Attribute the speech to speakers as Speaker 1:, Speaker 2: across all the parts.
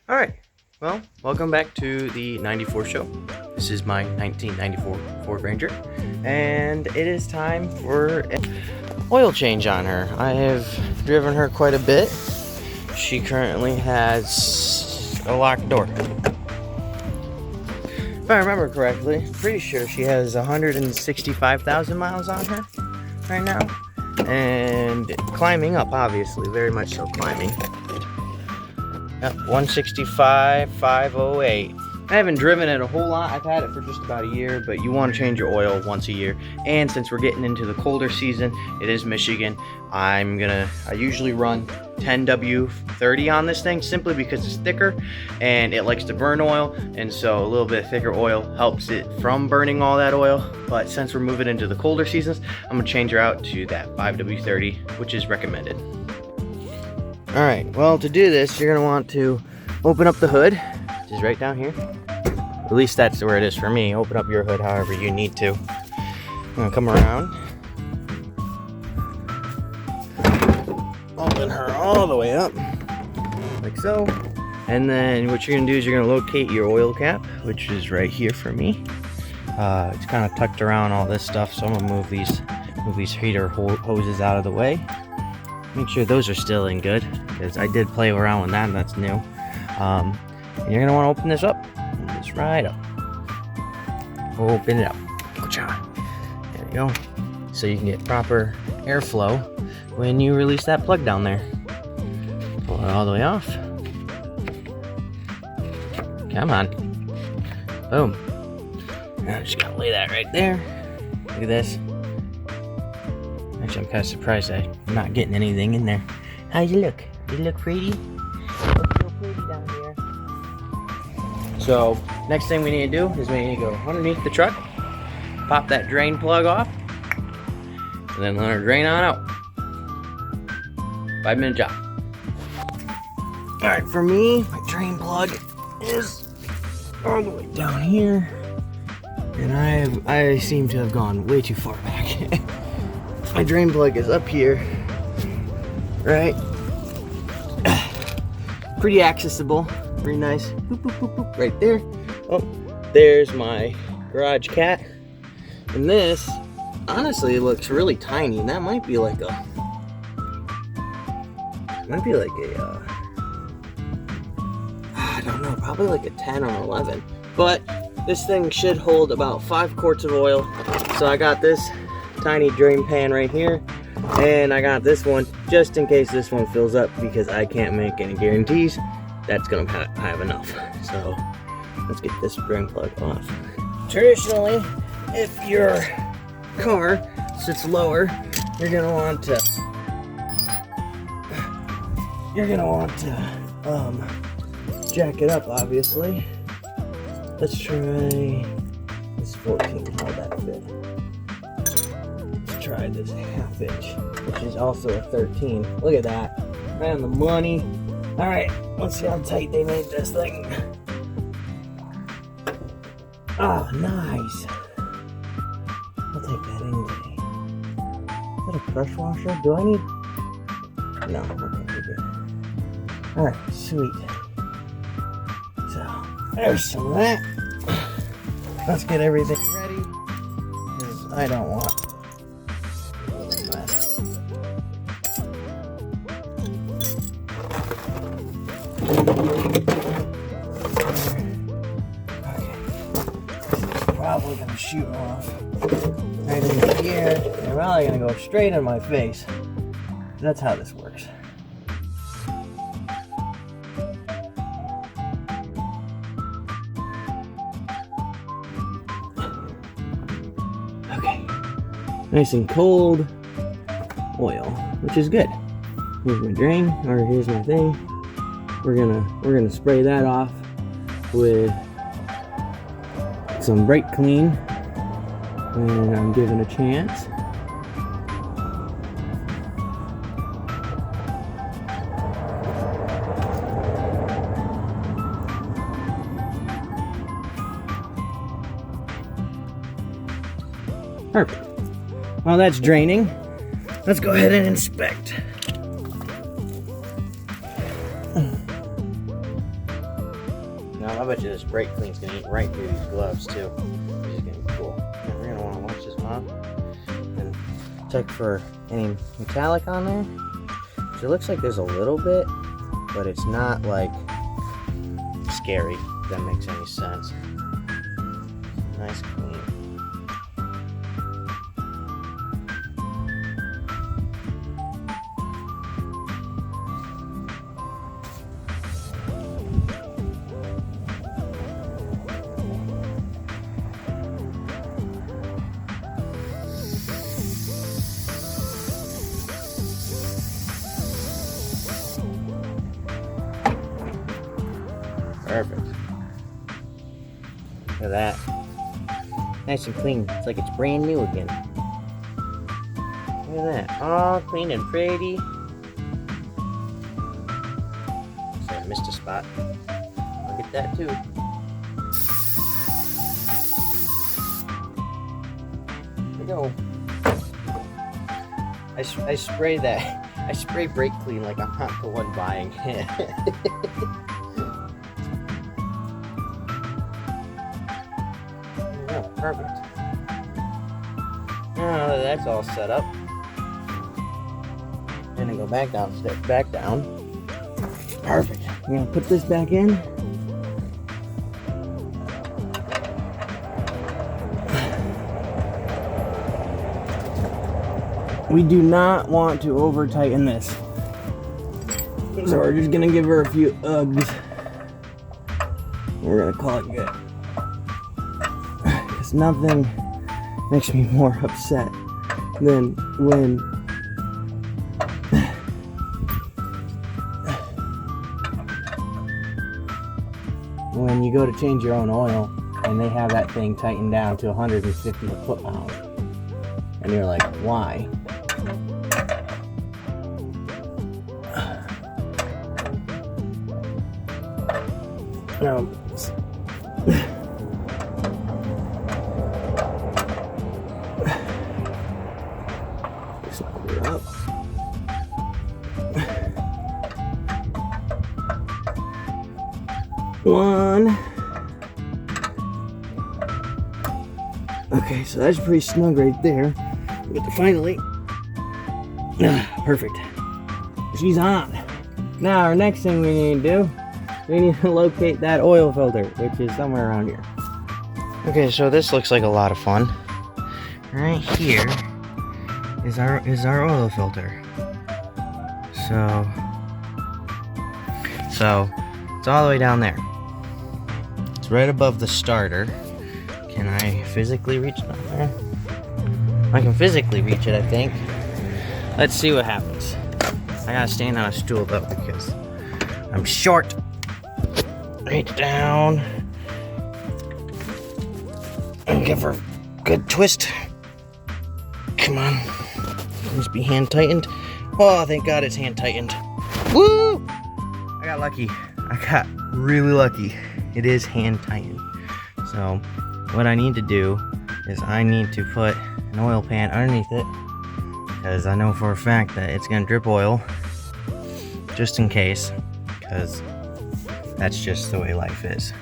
Speaker 1: All right, well, welcome back to the 94 show. This is my 1994 Ford Ranger, and it is time for an oil change on her. I have driven her quite a bit. She currently has a locked door. If I remember correctly, I'm pretty sure she has 165,000 miles on her right now, and climbing up, obviously, very much so climbing. Yep, 165,508. I haven't driven it a whole lot. I've had it for just about a year, but you want to change your oil once a year. And since we're getting into the colder season, it is Michigan, I usually run 10W30 on this thing simply because it's thicker and it likes to burn oil, and so a little bit thicker oil helps it from burning all that oil. But since we're moving into the colder seasons, I'm gonna change her out to that 5W30, which is recommended. Alright, well, to do this, you're going to want to open up the hood, which is right down here. At least that's where it is for me. Open up your hood however you need to. I'm going to come around. Open her all the way up, like so. And then what you're going to do is you're going to locate your oil cap, which is right here for me. It's kind of tucked around all this stuff, so I'm going to move these heater hoses out of the way. Make sure those are still in good, because I did play around with that, and that's new. And you're going to want to open this up. Just right up. Open it up. There we go. So you can get proper airflow when you release that plug down there. Pull it all the way off. Come on. Boom. Now I'm just going to lay that right there. Look at this. Actually, I'm kind of surprised I'm not getting anything in there. How you look? You look pretty? You look so pretty down here. So, next thing we need to do is we need to go underneath the truck, pop that drain plug off, and then let her drain on out. 5-minute job. Alright, for me, my drain plug is all the way down here. And I seem to have gone way too far back. My drain plug is up here, right? Pretty accessible, pretty nice. Boop, boop, boop, boop, right there. Oh, there's my garage cat. And this, honestly, looks really tiny. That might be like a, I don't know, probably like a 10 or 11. But this thing should hold about 5 quarts of oil. So I got this tiny drain pan right here, and I got this one just in case this one fills up, because I can't make any guarantees that's gonna have enough. So let's get this drain plug off. Traditionally, if your car sits lower, you're gonna want to jack it up, obviously. Let's try this 14. How that fit? Try this 1/2 inch, which is also a 13. Look at that, right on the money. All right, let's see how tight they made this thing. Oh, nice. I'll take that any day. Is that a pressure washer? Do I need? No, okay, we're good. All right, sweet. So there's some of that. Let's get everything ready, because I don't want probably gonna shoot off right in here. They're probably gonna go straight in my face. That's how this works. Okay, nice and cold oil, which is good. Here's my drain, or here's my thing. We're gonna spray that off with some brake clean when I'm given a chance. Perfect. While that's draining, let's go ahead and inspect. Now, I bet you this brake clean's gonna eat right through these gloves too. This is gonna be cool. And we're gonna wanna wash this off and check for any metallic on there. So it looks like there's a little bit, but it's not like scary, if that makes any sense. Nice clean. Perfect. Look at that. Nice and clean. It's like it's brand new again. Look at that. All clean and pretty. Sorry, I missed a spot. I'll get that too. There we go. I spray that. I spray brake clean like I'm not the one buying it. Oh, perfect. Now that that's all set up, then I go back downstairs, back down. Perfect. I'm gonna put this back in. We do not want to over tighten this, so we're just gonna give her a few Uggs. We're gonna call it good. Nothing makes me more upset than when you go to change your own oil and they have that thing tightened down to 150 foot-pounds and you're like, why? Now, up. One. Okay, so that's pretty snug right there. But finally, perfect. She's on. Now our next thing we need to do, we need to locate that oil filter, which is somewhere around here. Okay, so this looks like a lot of fun. Right here is our oil filter. So it's all the way down there. It's right above the starter. Can I physically reach down there? I can physically reach it, I think. Let's see what happens. I gotta stand on a stool though because I'm short. Reach down and give her a good twist. Come on. Must be hand tightened. Oh, thank God it's hand tightened. Woo! I got lucky. I got really lucky. It is hand tightened. So what I need to do is I need to put an oil pan underneath it because I know for a fact that it's gonna drip oil just in case, because that's just the way life is.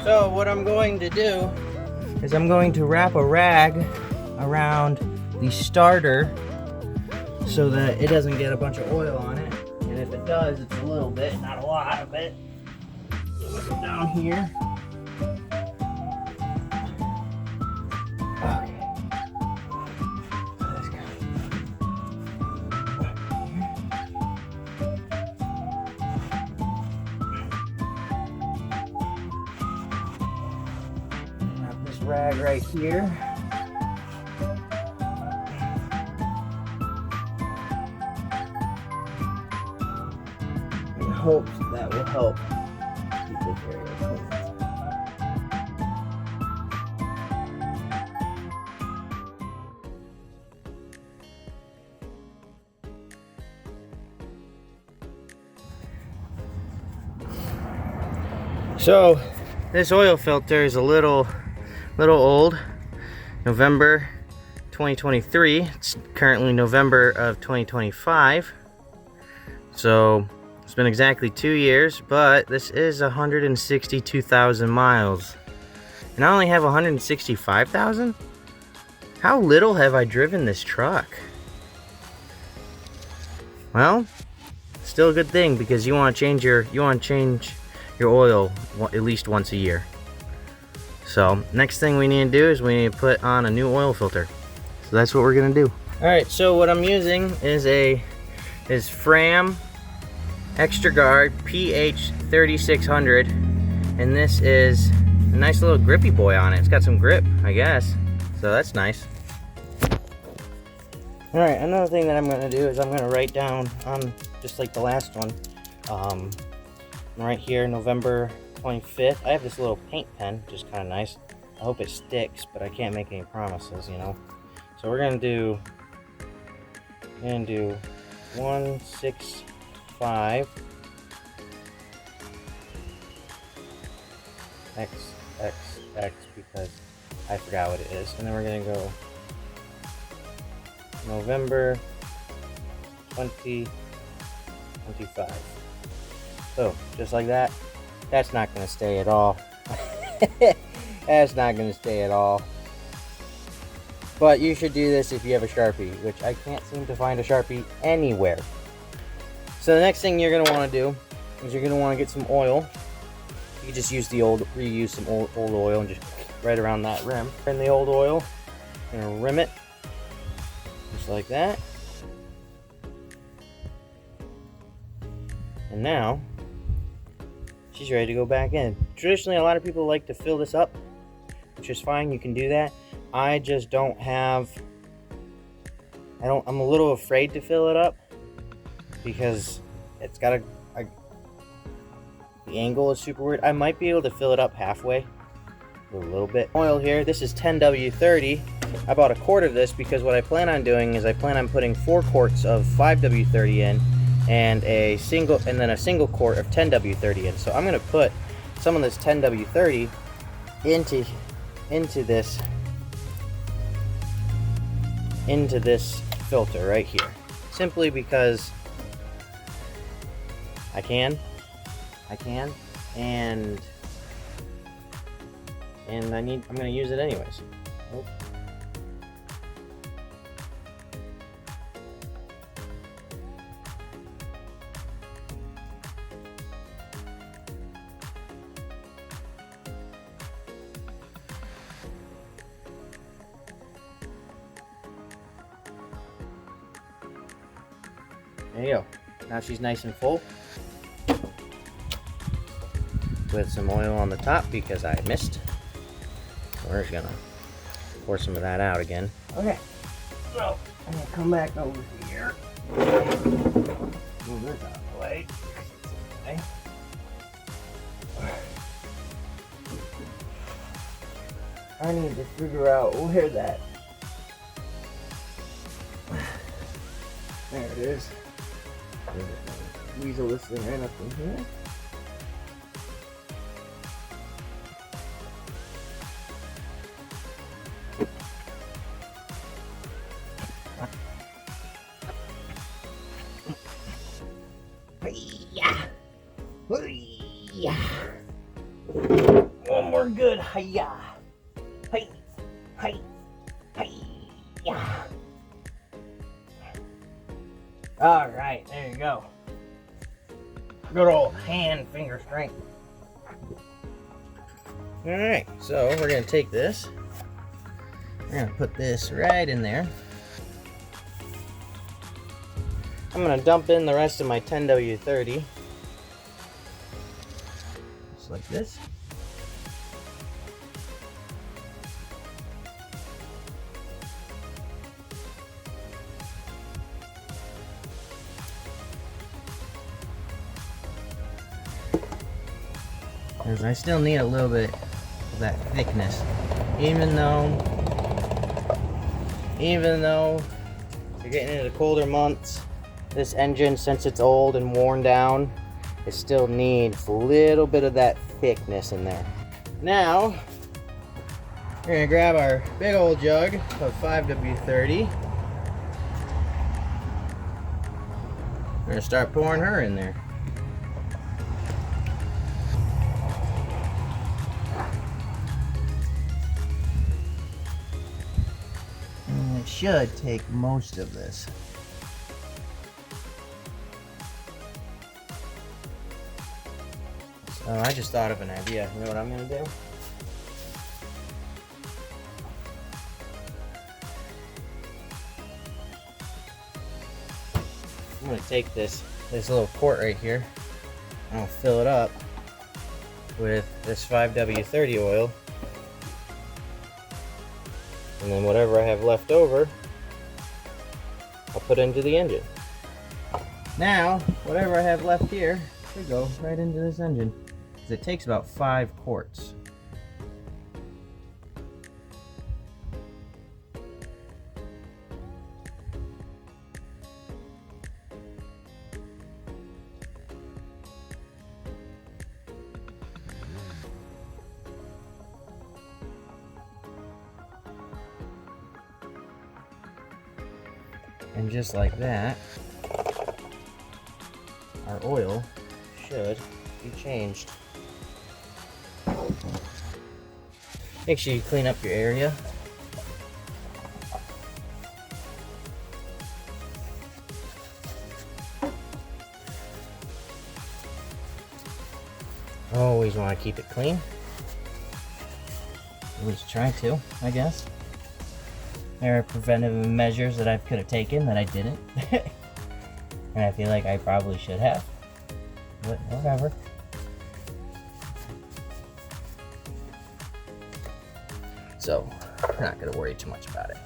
Speaker 1: So what I'm going to do is I'm going to wrap a rag around the starter so that it doesn't get a bunch of oil on it. And if it does, it's a little bit, not a lot of it. So we'll go down here. Okay. Let's go. Wrap this rag right here. Hopes that will help keep this area clean. So this oil filter is a little old. November 2023. It's currently November of 2025. So It's been exactly 2 years, but this is 162,000 miles. And I only have 165,000? How little have I driven this truck? Well, still a good thing, because you want to change your oil at least once a year. So next thing we need to do is we need to put on a new oil filter. So that's what we're gonna do. All right, so what I'm using is Fram Extra Guard PH 3600, and this is a nice little grippy boy on it. It's got some grip, I guess, so that's nice. All right, another thing that I'm gonna do is I'm gonna write down on, just like the last one, right here, November 25th. I have this little paint pen, which is kind of nice. I hope it sticks, but I can't make any promises, you know. So we're gonna do 165 XXX, because I forgot what it is, and then we're gonna go November 2025. So just like that. That's not gonna stay at all. That's not gonna stay at all. But you should do this if you have a Sharpie, which I can't seem to find a Sharpie anywhere. So the next thing you're gonna want to do is you're gonna want to get some oil. You just use the reuse some old oil and just right around that rim. In the old oil, you're gonna rim it just like that. And now she's ready to go back in. Traditionally, a lot of people like to fill this up, which is fine. You can do that. I just don't have. I'm a little afraid to fill it up because it's got the angle is super weird. I might be able to fill it up halfway, a little bit. Oil here. This is 10W30. I bought a quart of this because what I plan on doing is I plan on putting 4 quarts of 5W30 in, and then a single quart of 10W30 in. So I'm gonna put some of this 10W30 into this filter right here, simply because I can, and I'm gonna use it anyways. Oh. There you go. Now she's nice and full, with some oil on the top because I missed. We're just gonna pour some of that out again. Okay, so I'm gonna come back over here. Move this out of the way. Okay. I need to figure out where that. There it is. Weasel this thing right up in here. One more good. Hiya. Hi. Hi. Hiya. All right, there you go. Good old hand finger strength. All right, so we're gonna take this. We're gonna put this right in there. I'm gonna dump in the rest of my 10W30. Just like this. Because I still need a little bit of that thickness, even though you're getting into the colder months. This engine, since it's old and worn down, it still needs a little bit of that thickness in there. Now we're gonna grab our big old jug of 5W30. We're gonna start pouring her in there. should take most of this. So I just thought of an idea. You know what I'm gonna do? I'm gonna take this little quart right here, and I'll fill it up with this 5W30 oil, and then whatever I have left over, I'll put into the engine. Now, whatever I have left here should go right into this engine, because it takes about 5 quarts. And just like that, our oil should be changed. Make sure you clean up your area. Always want to keep it clean. At least try to, I guess. There are preventive measures that I could have taken that I didn't. And I feel like I probably should have. But whatever. So, I'm not going to worry too much about it.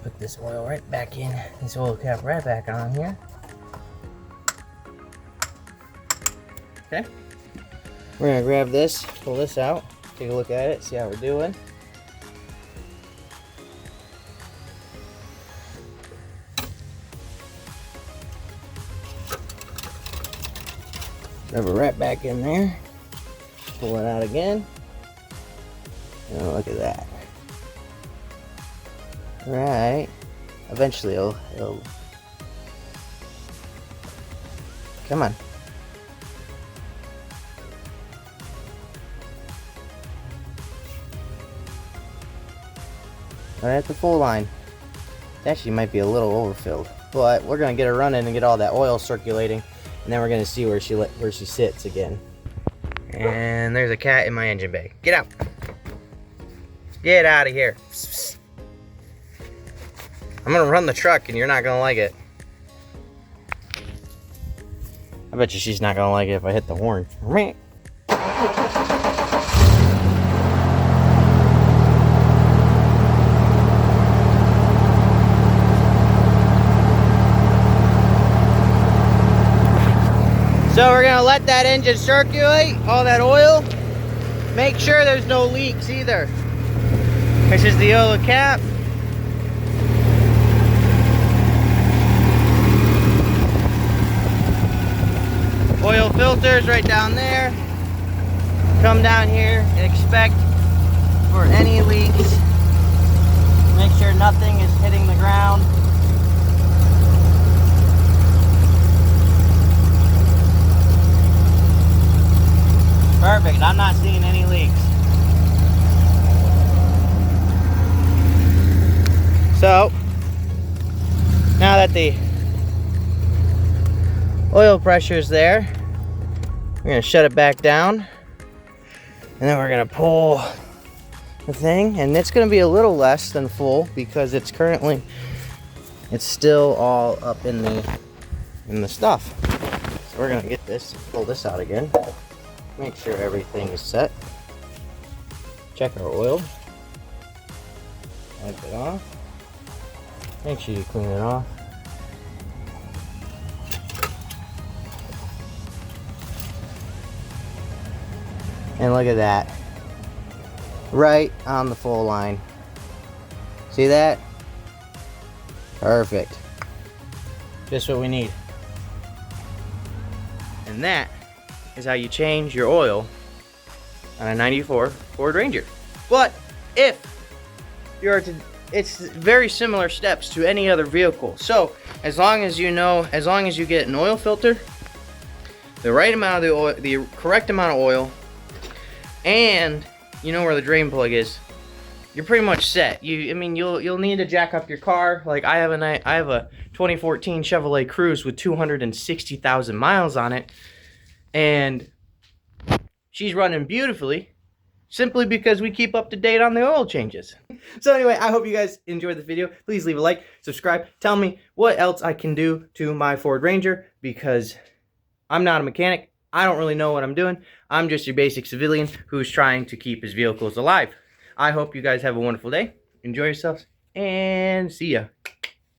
Speaker 1: Put this oil right back in. This oil cap right back on here. Okay. We're going to grab this, pull this out, take a look at it, see how we're doing. Rub it right back in there. Pull it out again. Oh, look at that. Right. Eventually it'll come on. Right at the full line. It actually might be a little overfilled, but we're gonna get her running and get all that oil circulating. And then we're gonna see where she sits again. And there's a cat in my engine bay. Get out! Get out of here! I'm gonna run the truck, and you're not gonna like it. I bet you she's not gonna like it if I hit the horn. So we're gonna let that engine circulate, all that oil. Make sure there's no leaks either. This is the oil cap. Oil filters right down there. Come down here and expect for any leaks. Make sure nothing is hitting the ground. Perfect, I'm not seeing any leaks. So, now that the oil pressure is there, we're going to shut it back down. And then we're going to pull the thing. And it's going to be a little less than full because it's still all up in the stuff. So we're going to get this, pull this out again. Make sure everything is set. Check our oil. Wipe it off. Make sure you clean it off. And look at that. Right on the full line. See that? Perfect. Just what we need. And that is how you change your oil on a 94 Ford Ranger. But if you're it's very similar steps to any other vehicle. So as long as you get an oil filter, the right amount of the oil, the correct amount of oil, and you know where the drain plug is, you're pretty much set. I mean, you'll need to jack up your car. Like I have a 2014 Chevrolet Cruze with 260,000 miles on it, and she's running beautifully simply because we keep up to date on the oil changes. So anyway, I hope you guys enjoyed the video. Please leave a like, subscribe, tell me what else I can do to my Ford Ranger, because I'm not a mechanic. I don't really know what I'm doing. I'm just your basic civilian who's trying to keep his vehicles alive. I hope you guys have a wonderful day. Enjoy yourselves, and see ya.